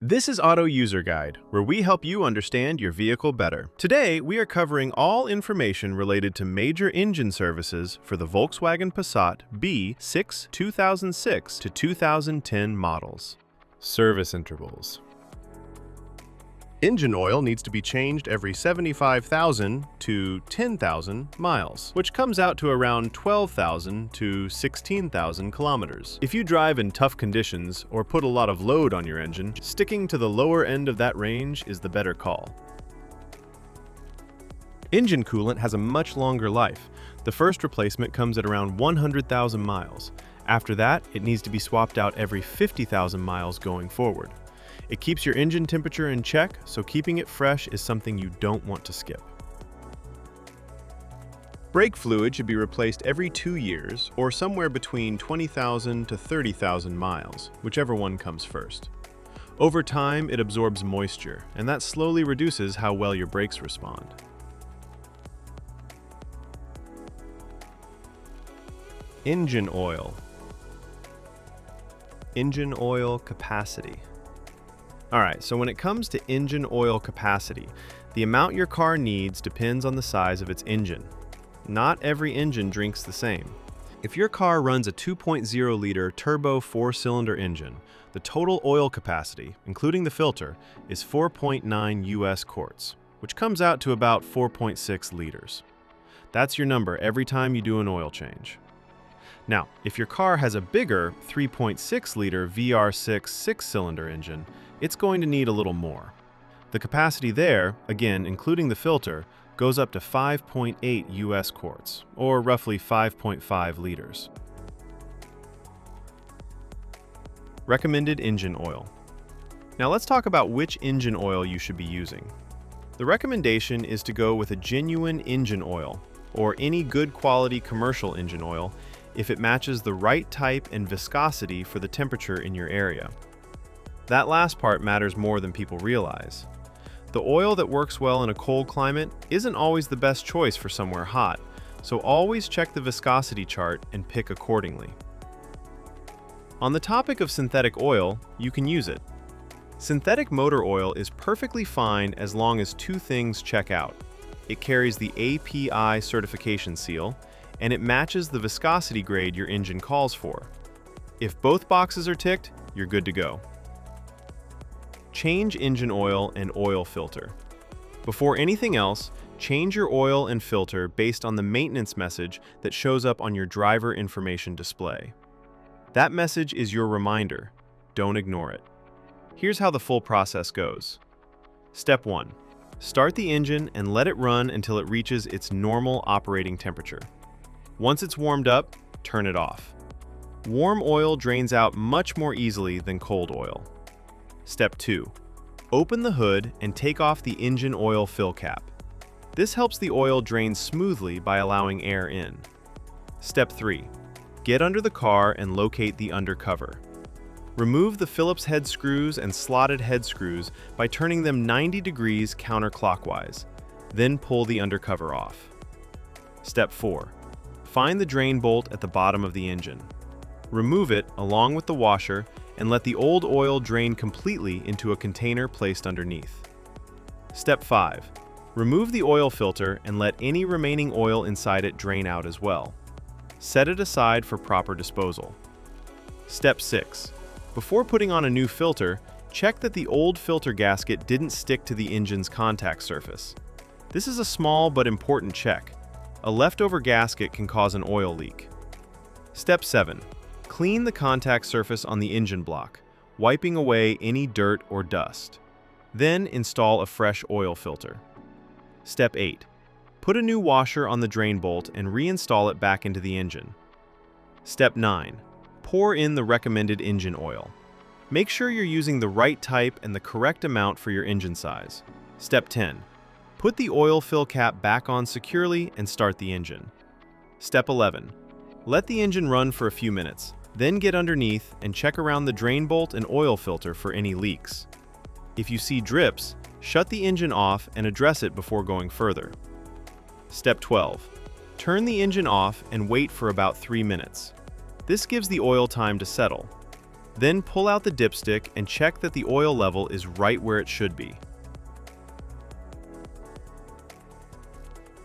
This is Auto User Guide, where we help you understand your vehicle better. Today, we are covering all information related to major engine services for the Volkswagen Passat B6 2006 to 2010 models. Service intervals. Engine oil needs to be changed every 75,000 to 10,000 miles, which comes out to around 12,000 to 16,000 kilometers. If you drive in tough conditions or put a lot of load on your engine, sticking to the lower end of that range is the better call. Engine coolant has a much longer life. The first replacement comes at around 100,000 miles. After that, it needs to be swapped out every 50,000 miles going forward. It keeps your engine temperature in check, so keeping it fresh is something you don't want to skip. Brake fluid should be replaced every 2 years, or somewhere between 20,000 to 30,000 miles, whichever one comes first. Over time, it absorbs moisture, and that slowly reduces how well your brakes respond. Engine oil. Engine oil capacity. Alright, so when it comes to engine oil capacity, the amount your car needs depends on the size of its engine. Not every engine drinks the same. If your car runs a 2.0-liter turbo 4-cylinder engine, the total oil capacity, including the filter, is 4.9 US quarts, which comes out to about 4.6 liters. That's your number every time you do an oil change. Now, if your car has a bigger 3.6-liter VR6 6-cylinder engine, it's going to need a little more. The capacity there, again including the filter, goes up to 5.8 US quarts, or roughly 5.5 liters. Recommended engine oil. Now let's talk about which engine oil you should be using. The recommendation is to go with a genuine engine oil, or any good quality commercial engine oil, if it matches the right type and viscosity for the temperature in your area. That last part matters more than people realize. The oil that works well in a cold climate isn't always the best choice for somewhere hot, so always check the viscosity chart and pick accordingly. On the topic of synthetic oil, you can use it. Synthetic motor oil is perfectly fine as long as two things check out. It carries the API certification seal, and it matches the viscosity grade your engine calls for. If both boxes are ticked, you're good to go. Change engine oil and oil filter. Before anything else, change your oil and filter based on the maintenance message that shows up on your driver information display. That message is your reminder. Don't ignore it. Here's how the full process goes. Step 1. Start the engine and let it run until it reaches its normal operating temperature. Once it's warmed up, turn it off. Warm oil drains out much more easily than cold oil. Step 2. Open the hood and take off the engine oil fill cap. This helps the oil drain smoothly by allowing air in. Step 3. Get under the car and locate the undercover. Remove the Phillips head screws and slotted head screws by turning them 90 degrees counterclockwise. Then pull the undercover off. Step 4. Find the drain bolt at the bottom of the engine. Remove it along with the washer and let the old oil drain completely into a container placed underneath. Step 5. Remove the oil filter and let any remaining oil inside it drain out as well. Set it aside for proper disposal. Step 6. Before putting on a new filter, check that the old filter gasket didn't stick to the engine's contact surface. This is a small but important check. A leftover gasket can cause an oil leak. Step 7. Clean the contact surface on the engine block, wiping away any dirt or dust. Then install a fresh oil filter. Step 8. Put a new washer on the drain bolt and reinstall it back into the engine. Step 9. Pour in the recommended engine oil. Make sure you're using the right type and the correct amount for your engine size. Step 10. Put the oil fill cap back on securely and start the engine. Step 11. Let the engine run for a few minutes, then get underneath and check around the drain bolt and oil filter for any leaks. If you see drips, shut the engine off and address it before going further. Step 12. Turn the engine off and wait for about 3 minutes. This gives the oil time to settle. Then pull out the dipstick and check that the oil level is right where it should be.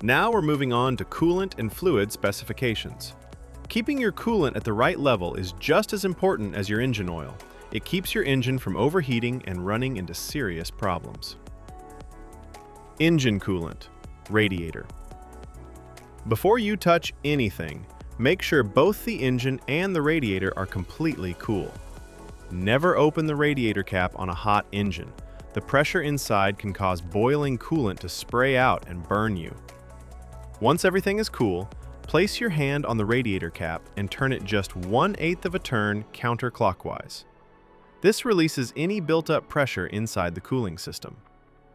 Now we're moving on to coolant and fluid specifications. Keeping your coolant at the right level is just as important as your engine oil. It keeps your engine from overheating and running into serious problems. Engine coolant, radiator. Before you touch anything, make sure both the engine and the radiator are completely cool. Never open the radiator cap on a hot engine. The pressure inside can cause boiling coolant to spray out and burn you. Once everything is cool, place your hand on the radiator cap and turn it just 1/8 of a turn counterclockwise. This releases any built-up pressure inside the cooling system.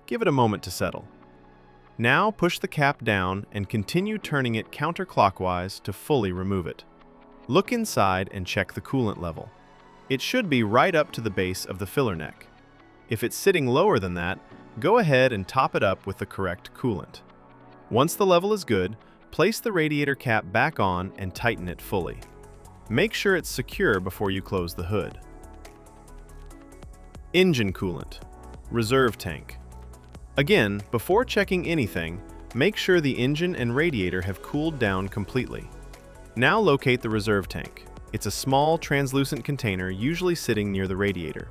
Give it a moment to settle. Now push the cap down and continue turning it counterclockwise to fully remove it. Look inside and check the coolant level. It should be right up to the base of the filler neck. If it's sitting lower than that, go ahead and top it up with the correct coolant. Once the level is good, place the radiator cap back on and tighten it fully. Make sure it's secure before you close the hood. Engine coolant, reserve tank. Again, before checking anything, make sure the engine and radiator have cooled down completely. Now locate the reserve tank. It's a small, translucent container usually sitting near the radiator.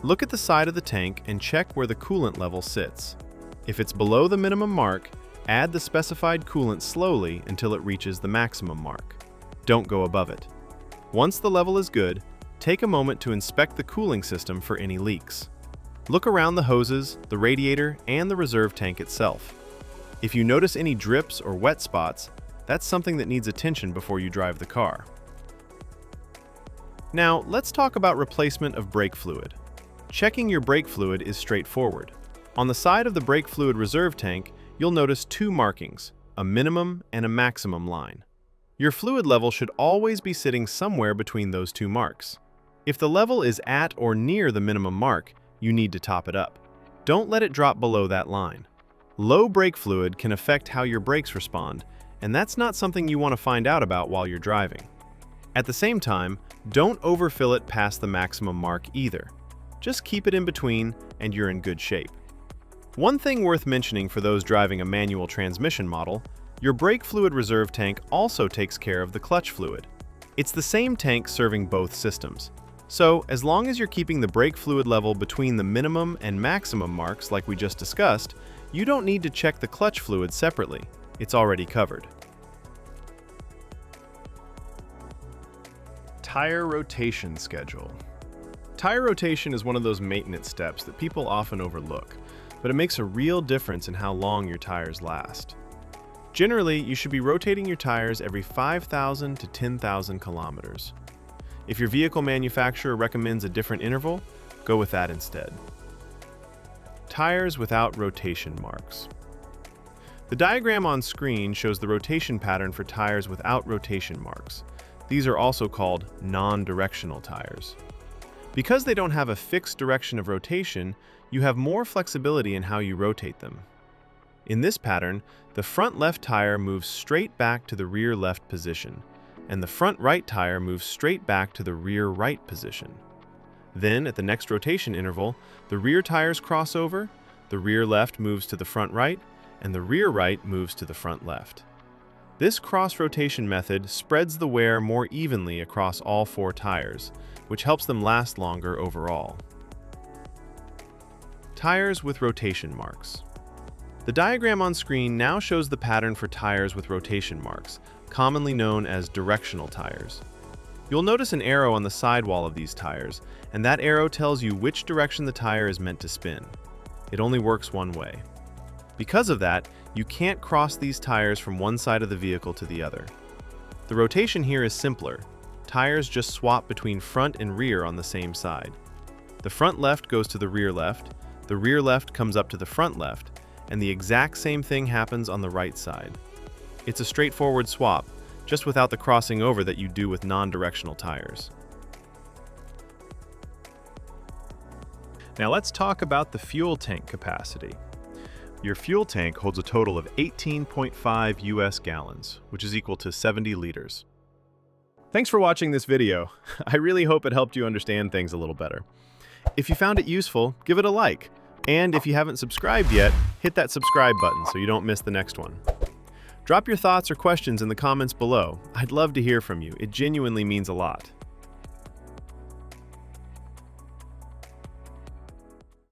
Look at the side of the tank and check where the coolant level sits. If it's below the minimum mark, add the specified coolant slowly until it reaches the maximum mark. Don't go above it. Once the level is good, take a moment to inspect the cooling system for any leaks. Look around the hoses, the radiator, and the reserve tank itself. If you notice any drips or wet spots, that's something that needs attention before you drive the car. Now, let's talk about replacement of brake fluid. Checking your brake fluid is straightforward. On the side of the brake fluid reserve tank, you'll notice two markings, a minimum and a maximum line. Your fluid level should always be sitting somewhere between those two marks. If the level is at or near the minimum mark, you need to top it up. Don't let it drop below that line. Low brake fluid can affect how your brakes respond, and that's not something you want to find out about while you're driving. At the same time, don't overfill it past the maximum mark either. Just keep it in between and you're in good shape. One thing worth mentioning for those driving a manual transmission model, your brake fluid reserve tank also takes care of the clutch fluid. It's the same tank serving both systems. So, as long as you're keeping the brake fluid level between the minimum and maximum marks like we just discussed, you don't need to check the clutch fluid separately. It's already covered. Tire rotation schedule. Tire rotation is one of those maintenance steps that people often overlook, but it makes a real difference in how long your tires last. Generally, you should be rotating your tires every 5,000 to 10,000 kilometers. If your vehicle manufacturer recommends a different interval, go with that instead. Tires without rotation marks. The diagram on screen shows the rotation pattern for tires without rotation marks. These are also called non-directional tires. Because they don't have a fixed direction of rotation, you have more flexibility in how you rotate them. In this pattern, the front left tire moves straight back to the rear left position, and the front right tire moves straight back to the rear right position. Then, at the next rotation interval, the rear tires cross over, the rear left moves to the front right, and the rear right moves to the front left. This cross-rotation method spreads the wear more evenly across all four tires, which helps them last longer overall. Tires with rotation marks. The diagram on screen now shows the pattern for tires with rotation marks, commonly known as directional tires. You'll notice an arrow on the sidewall of these tires, and that arrow tells you which direction the tire is meant to spin. It only works one way. Because of that, you can't cross these tires from one side of the vehicle to the other. The rotation here is simpler. Tires just swap between front and rear on the same side. The front left goes to the rear left comes up to the front left, and the exact same thing happens on the right side. It's a straightforward swap, just without the crossing over that you do with non-directional tires. Now let's talk about the fuel tank capacity. Your fuel tank holds a total of 18.5 US gallons, which is equal to 70 liters. Thanks for watching this video. I really hope it helped you understand things a little better. If you found it useful, give it a like. And if you haven't subscribed yet, hit that subscribe button so you don't miss the next one. Drop your thoughts or questions in the comments below. I'd love to hear from you. It genuinely means a lot.